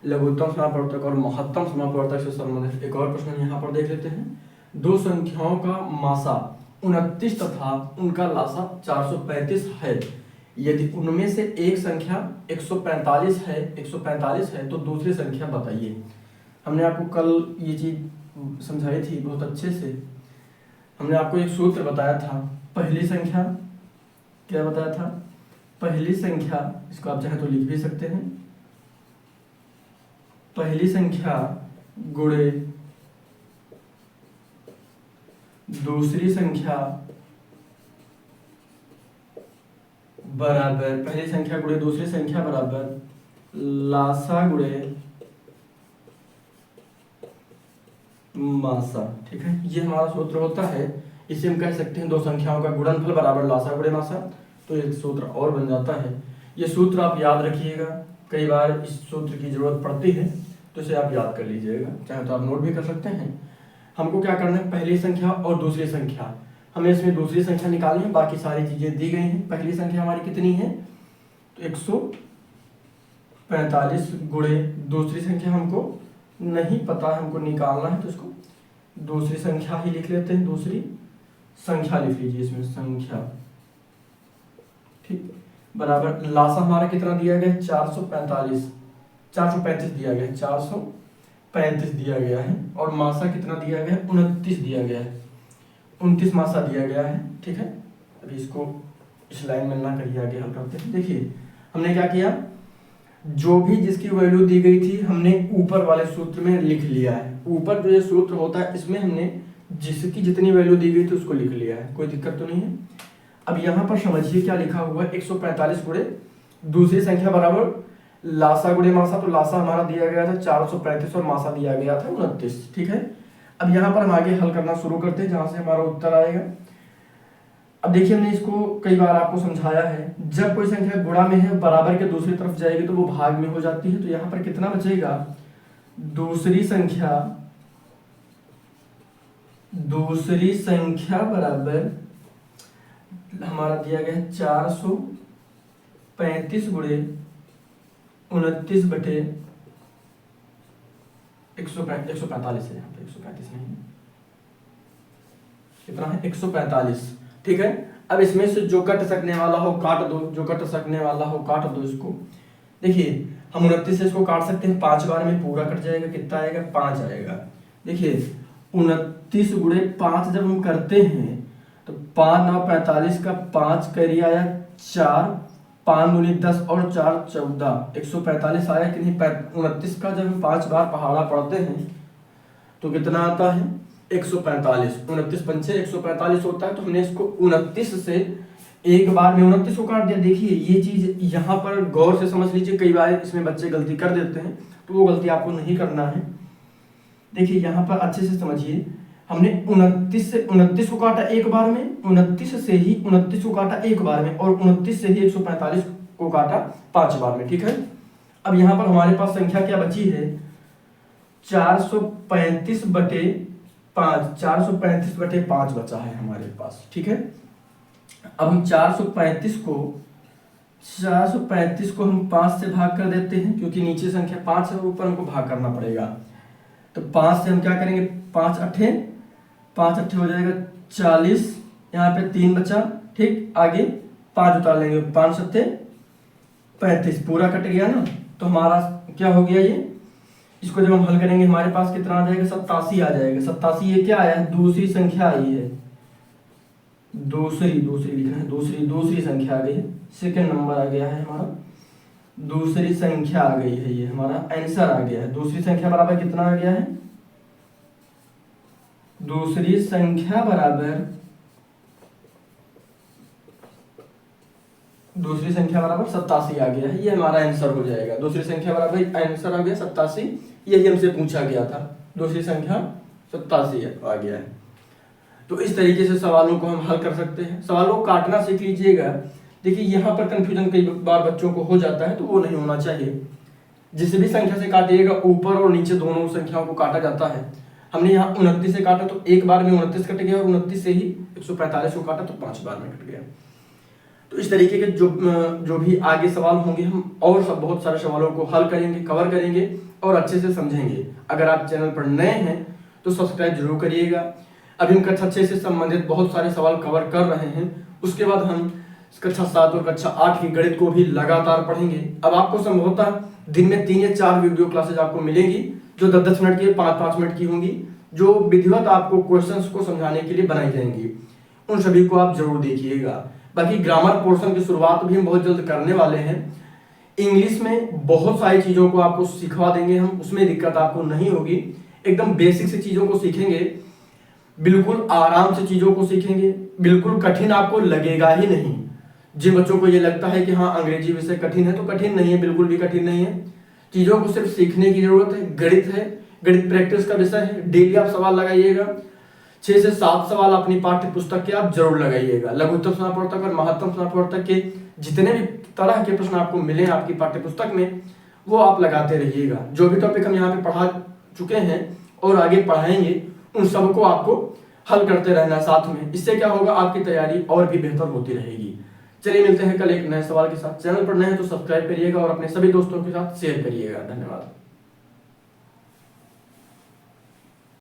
लघुत्तम समापवर्तक और महत्तम समापवर्तक से संबंधित एक और प्रश्न यहाँ पर देख लेते हैं। दो संख्याओं का मासा 29 तथा उनका लासा 435 है। यदि उनमें से एक संख्या 145 है तो दूसरी संख्या बताइए। हमने आपको कल ये चीज समझाई थी बहुत अच्छे से। हमने आपको एक सूत्र बताया था, पहली संख्या क्या बताया था, पहली संख्या, इसको आप चाहे तो लिख भी सकते हैं, पहली संख्या गुणे दूसरी संख्या बराबर, पहली संख्या गुणे दूसरी संख्या बराबर लासा गुणे मासा। ठीक है, ये हमारा सूत्र होता है। इसे हम कह सकते हैं दो संख्याओं का गुणनफल बराबर लासा गुणे मासा। तो एक सूत्र और बन जाता है। ये सूत्र आप याद रखिएगा, कई बार इस सूत्र की जरूरत पड़ती है तो इसे आप याद कर लीजिएगा, चाहे तो आप नोट भी कर सकते हैं। हमको क्या करना है, पहली संख्या और दूसरी संख्या, हमें इसमें दूसरी संख्या निकालनी है, बाकी सारी चीजें दी गई हैं। पहली संख्या हमारी कितनी है, तो 145 गुणे दूसरी संख्या हमको नहीं पता है, हमको निकालना है, तो इसको दूसरी संख्या ही लिख लेते हैं। दूसरी संख्या लिख लीजिए इसमें, संख्या, ठीक, बराबर लासा हमारा कितना दिया गया है, 435 दिया गया है, 435 दिया गया है। और मासा कितना दिया गया है, 29 दिया गया है, 29 मासा दिया गया है। ठीक है, अभी इसको इस लाइन में ना करिए, आगे हल करते हैं। देखिए हमने क्या किया, जो भी जिसकी वैल्यू दी गई थी हमने ऊपर वाले सूत्र में लिख लिया है। ऊपर जो ये सूत्र होता है इसमें हमने जिसकी जितनी वैल्यू दी गई थी उसको लिख लिया है, कोई दिक्कत तो नहीं है। अब यहाँ पर समझिए क्या लिखा हुआ है, 145 गुणे दूसरी संख्या बराबर लासा गुणे मासा। तो लासा हमारा दिया गया था 435 और मासा दिया गया था 29। ठीक है, अब यहाँ पर हम आगे हल करना शुरू करते हैं जहां से हमारा उत्तर आएगा। अब देखिए हमने इसको कई बार आपको समझाया है, जब कोई संख्या गुणा में है बराबर के दूसरी तरफ जाएगी तो वो भाग में हो जाती है। तो यहाँ पर कितना बचेगा, दूसरी संख्या बराबर हमारा दिया गया 435 गुणे 29 बटे 145 है, यहाँ पे 135 नहीं है, कितना है 145। ठीक है, अब इसमें से जो कट सकने वाला हो काट दो, जो कट सकने वाला हो काट दो इसको। देखिए हम 29 से इसको काट सकते हैं, 5 बार में पूरा कट जाएगा, कितना आएगा, 5 आएगा। देखिए 29 गुणे 5 जब हम करते हैं तो 5 9 45 का 5 कैरी आया 4, 5 दूनी 10 और 4 14, 145 आया कि नहीं। 29 का जब हम 5 बार पहाड़ा पढ़ते हैं तो कितना आता है, 145। 29 पंचे 145 होता है। तो हमने इसको 29 से एक बार में 29 को काट दिया। देखिए ये चीज यहाँ पर गौर से समझ लीजिए, कई बार इसमें बच्चे गलती कर देते हैं, तो वो गलती आपको नहीं करना है। देखिए यहाँ पर अच्छे से समझिए, हमने 29 से 29 को काटा एक बार में, 29 से ही 29 को काटा एक बार में, और 29 से ही 145 को काटा 5 बार में। ठीक है, अब यहाँ पर हमारे पास संख्या क्या बची है, 435 बटे 5 बचा है हमारे पास। ठीक है, अब हम 435 को हम 5 से भाग कर देते हैं, क्योंकि नीचे संख्या 5 है, ऊपर हमको भाग करना पड़ेगा। तो 5 से हम क्या करेंगे, 5 अट्ठे हो जाएगा 40, यहाँ पे 3 बचा। ठीक, आगे 5 उतार लेंगे, 5 सत्ते 35, पूरा कट गया ना। तो हमारा क्या हो गया, ये इसको जब हम हल करेंगे हमारे पास कितना आ जाएगा, 87 आ जाएगा। 87 ये क्या आया है, दूसरी संख्या आई है, दूसरी लिखना है, दूसरी संख्या आ गई है, सेकंड नंबर आ गया है हमारा, दूसरी संख्या आ गई है, ये हमारा आंसर आ गया है। दूसरी संख्या बराबर कितना आ गया है, दूसरी संख्या बराबर 87 आ गया है, ये हमारा आंसर हो जाएगा। दूसरी संख्या बराबर आंसर आ गया 87, यही हमसे पूछा गया था, दूसरी संख्या 87 आ गया है। तो इस तरीके से सवालों को हम हल कर सकते हैं। सवालों को काटना सीख लीजिएगा। देखिए यहाँ पर कंफ्यूजन कई बार बच्चों को हो जाता है, तो वो नहीं होना चाहिए। जिस भी संख्या से काटिएगा ऊपर और नीचे दोनों संख्याओं को काटा जाता है। हमने यहाँ 29 से काटा तो एक बार में 29 कट गया, और 29 से ही 145 को काटा तो 5 बार में कट गया। तो इस तरीके के जो भी आगे सवाल होंगे हम और सब बहुत सारे सवालों को हल करेंगे, कवर करेंगे और अच्छे से समझेंगे। अगर आप चैनल पर नए हैं तो सब्सक्राइब जरूर करिएगा। अभी हम कक्षा 6 से संबंधित बहुत सारे सवाल कवर कर रहे हैं, उसके बाद हम कक्षा 7 और कक्षा 8 की गणित को भी लगातार पढ़ेंगे। अब आपको संभवतः दिन में 3 या 4 वीडियो क्लासेज आपको मिलेंगी जो 10-10 मिनट की, 5-5 मिनट की होंगी, जो विधिवत आपको क्वेश्चंस को समझाने के लिए बनाई जाएंगी। उन सभी को आप जरूर देखिएगा। बाकी ग्रामर पोर्शन की शुरुआत भी हम बहुत जल्द करने वाले हैं। इंग्लिश में बहुत सारी चीजों को आपको सिखवा देंगे हम, उसमें दिक्कत आपको नहीं होगी। एकदम बेसिक से चीजों को सीखेंगे, बिल्कुल आराम से चीजों को सीखेंगे, बिल्कुल कठिन आपको लगेगा ही नहीं। जिन बच्चों को ये लगता है कि हाँ अंग्रेजी विषय कठिन है, तो कठिन नहीं है, बिल्कुल भी कठिन नहीं है। चीजों को सिर्फ सीखने की जरूरत है। गणित है, गणित प्रैक्टिस का विषय है। डेली आप सवाल लगाइएगा, 6 से 7 सवाल अपनी पाठ्य पुस्तक के आप जरूर लगाइएगा। लघुत्तम समापवर्तक और महत्तम समापवर्तक के जितने भी तरह के प्रश्न आपको मिले आपकी पाठ्य पुस्तक में, वो आप लगाते रहिएगा। जो भी टॉपिक हम यहाँ पे पढ़ा चुके हैं और आगे पढ़ाएंगे, उन सबको आपको हल करते रहना साथ में। इससे क्या होगा, आपकी तैयारी और भी बेहतर होती रहेगी। चलिए मिलते हैं कल एक नए सवाल के साथ। चैनल पर नए हैं तो सब्सक्राइब करिएगा और अपने सभी दोस्तों के साथ शेयर करिएगा। धन्यवाद।